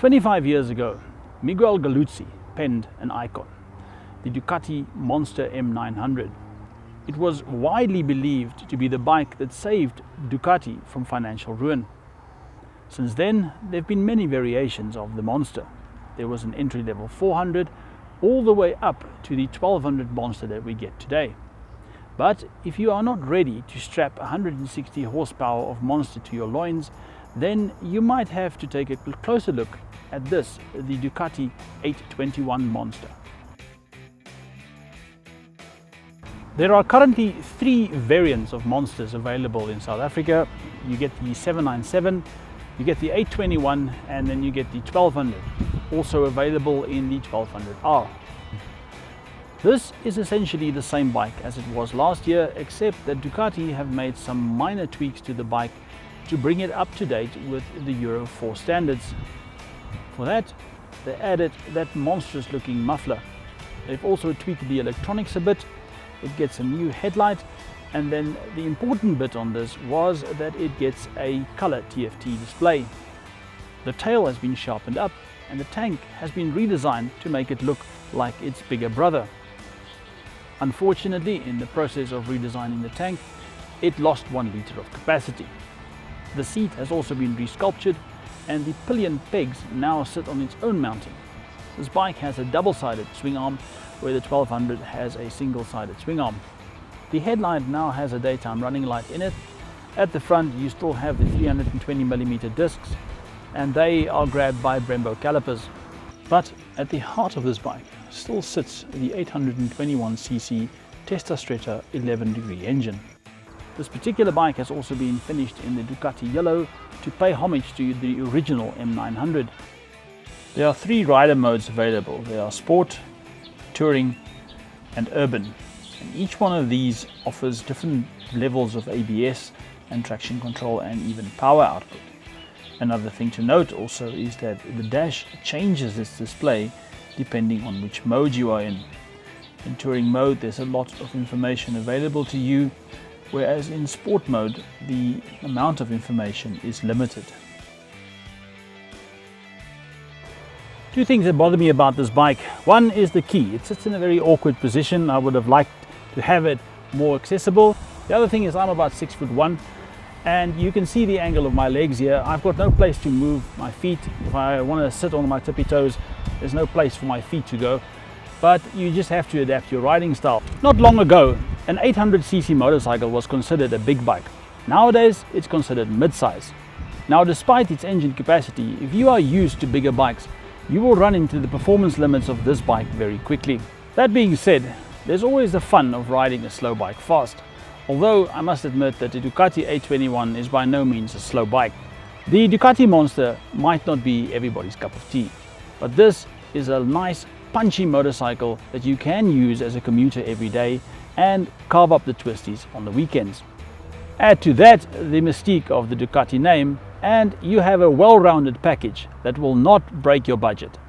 25 years ago, Miguel Galuzzi penned an icon, the Ducati Monster M900. It was widely believed to be the bike that saved Ducati from financial ruin. Since then, there have been many variations of the Monster. There was an entry-level 400, all the way up to the 1200 Monster that we get today. But if you are not ready to strap 160 horsepower of Monster to your loins, then you might have to take a closer look at this, the Ducati 821 Monster. There are currently 3 variants of Monsters available in South Africa. You get the 797, you get the 821, and then you get the 1200, also available in the 1200R. This is essentially the same bike as it was last year, except that Ducati have made some minor tweaks to the bike to bring it up to date with the Euro 4 standards. For that, they added that monstrous looking muffler. They've also tweaked the electronics a bit. It gets a new headlight, and then the important bit on this was that it gets a color TFT display. The tail has been sharpened up and the tank has been redesigned to make it look like its bigger brother. Unfortunately, in the process of redesigning the tank, it lost 1 liter of capacity. The seat has also been resculptured and the pillion pegs now sit on its own mounting. This bike has a double-sided swing arm, where the 1200 has a single-sided swing arm. The headlight now has a daytime running light in it. At the front you still have the 320mm discs, and they are grabbed by Brembo calipers. But at the heart of this bike still sits the 821cc Testa Stretta 11-degree engine. This particular bike has also been finished in the Ducati yellow to pay homage to the original M900. There are 3 rider modes available. There are Sport, Touring and Urban, and each one of these offers different levels of ABS and traction control and even power output. Another thing to note also is that the dash changes its display depending on which mode you are in. In Touring mode there's a lot of information available to you, whereas in Sport mode the amount of information is limited. 2 things that bother me about this bike. One is the key. It sits in a very awkward position. I would have liked to have it more accessible. The other thing is I'm about 6'1", and you can see the angle of my legs here. I've got no place to move my feet. If I want to sit on my tippy toes, there's no place for my feet to go. But you just have to adapt your riding style. Not long ago, an 800cc motorcycle was considered a big bike. Nowadays, it's considered mid-size. Now, despite its engine capacity, if you are used to bigger bikes, you will run into the performance limits of this bike very quickly. That being said, there's always the fun of riding a slow bike fast. Although I must admit that the Ducati 821 is by no means a slow bike. The Ducati Monster might not be everybody's cup of tea, but this is a nice punchy motorcycle that you can use as a commuter every day and carve up the twisties on the weekends. Add to that the mystique of the Ducati name, and you have a well-rounded package that will not break your budget.